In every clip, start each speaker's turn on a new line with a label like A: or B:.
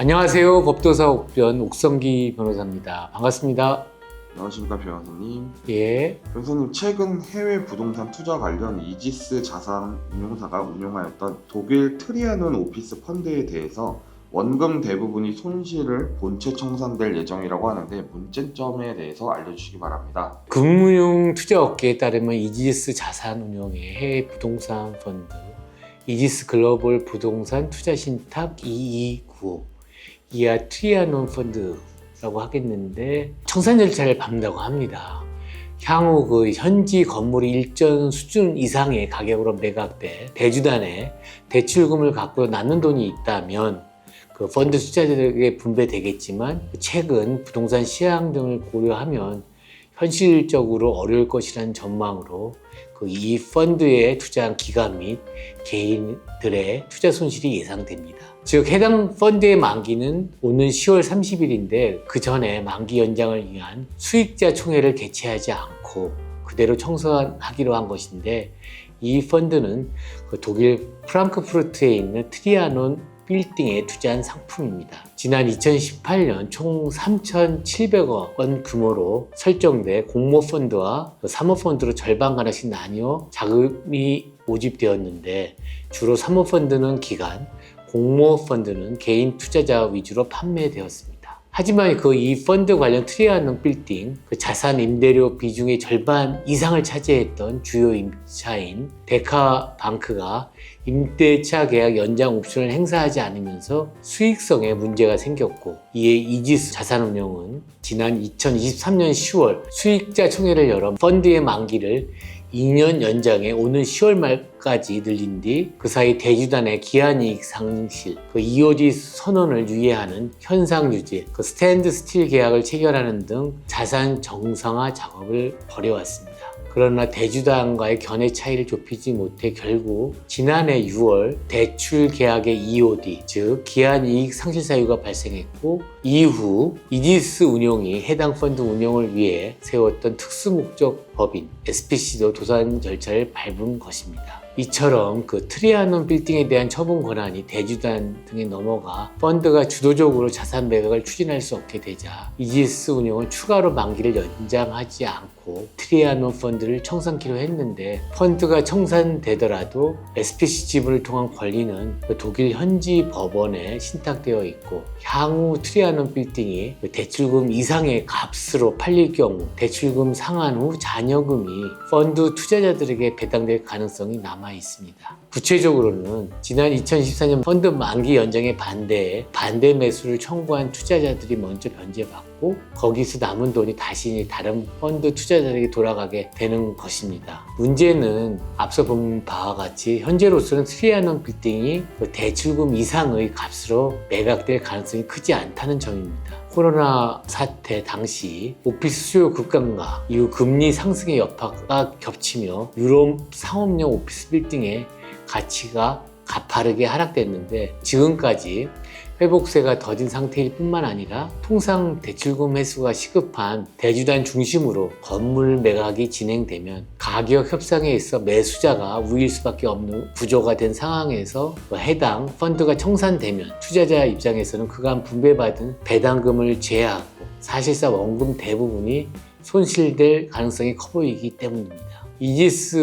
A: 안녕하세요. 법도사 옥변 옥성기 변호사입니다. 반갑습니다.
B: 안녕하십니까 변호사님.
A: 예.
B: 변호사님, 최근 해외 부동산 투자 관련 이지스 자산 운용사가 운용하였던 독일 트리아논 오피스 펀드에 대해서 원금 대부분이 손실을 본체 청산될 예정이라고 하는데 문제점에 대해서 알려주시기 바랍니다.
A: 금융 투자 업계에 따르면 이지스 자산운용의 해외 부동산 펀드, 이지스 글로벌 부동산 투자 신탁 2295 이하 트리아논 펀드라고 하겠는데 청산 절차를 밟는다고 합니다. 향후 그 현지 건물이 일정 수준 이상의 가격으로 매각돼 대주단에 대출금을 갖고 남는 돈이 있다면 그 펀드 투자자들에게 분배되겠지만 최근 부동산 시황 등을 고려하면 현실적으로 어려울 것이라는 전망으로 이 펀드에 투자한 기관 및 개인들의 투자 손실이 예상됩니다. 즉 해당 펀드의 만기는 오는 10월 30일인데 그 전에 만기 연장을 위한 수익자 총회를 개최하지 않고 그대로 청산하기로 한 것인데, 이 펀드는 독일 프랑크푸르트에 있는 트리아논 빌딩에 투자한 상품입니다. 지난 2018년 총 3,700억 원 규모로 설정돼 공모펀드와 사모펀드로 절반가량씩 나뉘어 자금이 모집되었는데, 주로 사모펀드는 기관, 공모펀드는 개인 투자자 위주로 판매되었습니다. 하지만 이 펀드 관련 트리아논 빌딩 자산 임대료 비중의 절반 이상을 차지했던 주요 임차인 데카방크가 임대차 계약 연장 옵션을 행사하지 않으면서 수익성에 문제가 생겼고, 이에 이지스 자산운용은 지난 2023년 10월 수익자 총회를 열어 펀드의 만기를 2년 연장해 오는 10월 말까지 늘린 뒤 그 사이 대주단의 기한이익 상실, EOD 선언을 유예하는 현상 유지, 스탠드 스틸 계약을 체결하는 등 자산 정상화 작업을 벌여왔습니다. 그러나 대주단과의 견해 차이를 좁히지 못해 결국 지난해 6월 대출 계약의 EOD, 즉 기한이익 상실 사유가 발생했고, 이후 이지스 운용이 해당 펀드 운용을 위해 세웠던 특수목적 법인 SPC도 도산 절차를 밟은 것입니다. 이처럼 트리아논 빌딩에 대한 처분 권한이 대주단 등에 넘어가 펀드가 주도적으로 자산 매각을 추진할 수 없게 되자 이지스 운용은 추가로 만기를 연장하지 않고 트리아논 펀드를 청산키로 했는데, 펀드가 청산되더라도 SPC 지분을 통한 권리는 독일 현지 법원에 신탁되어 있고, 향후 트리아논 빌딩이 대출금 이상의 값으로 팔릴 경우 대출금 상환 후 잔여금이 펀드 투자자들에게 배당될 가능성이 남아 있습니다. 구체적으로는 지난 2024년 펀드 만기 연장에 반대해 반대 매수를 청구한 투자자들이 먼저 변제받고, 거기서 남은 돈이 다시 다른 펀드 투자자들에게 돌아가게 되는 것입니다. 문제는 앞서 본 바와 같이 현재로서는 트리아논 빌딩이 대출금 이상의 값으로 매각될 가능성이 크지 않다는 점입니다. 코로나 사태 당시 오피스 수요 급감과 이후 금리 상승의 여파가 겹치며 유럽 상업용 오피스 빌딩의 가치가 가파르게 하락됐는데, 지금까지 회복세가 더딘 상태일 뿐만 아니라 통상 대출금 회수가 시급한 대주단 중심으로 건물 매각이 진행되면 가격 협상에 있어 매수자가 우위일 수밖에 없는 구조가 된 상황에서 해당 펀드가 청산되면 투자자 입장에서는 그간 분배받은 배당금을 제외하고 사실상 원금 대부분이 손실될 가능성이 커 보이기 때문입니다. 이지스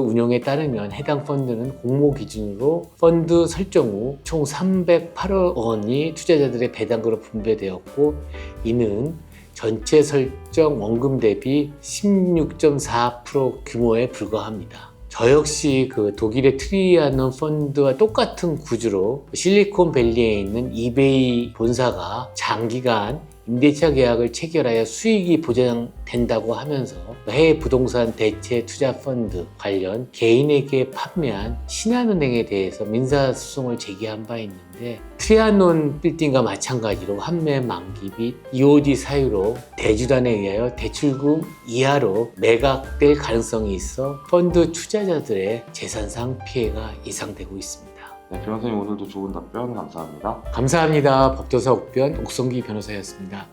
A: 운용에 따르면 해당 펀드는 공모 기준으로 펀드 설정 후 총 308억 원이 투자자들의 배당금으로 분배되었고, 이는 전체 설정 원금 대비 16.4% 규모에 불과합니다. 저 역시 독일의 트리아논 펀드와 똑같은 구조로 실리콘밸리에 있는 이베이 본사가 장기간 임대차 계약을 체결하여 수익이 보장된다고 하면서 해외 부동산 대체 투자 펀드 관련 개인에게 판매한 신한은행에 대해서 민사소송을 제기한 바 있는데, 트리아논 빌딩과 마찬가지로 환매 만기 및 EOD 사유로 대주단에 의하여 대출금 이하로 매각될 가능성이 있어 펀드 투자자들의 재산상 피해가 예상되고 있습니다.
B: 네, 변호사님 오늘도 좋은 답변 감사합니다.
A: 감사합니다. 법도사 옥변 옥성기 변호사였습니다.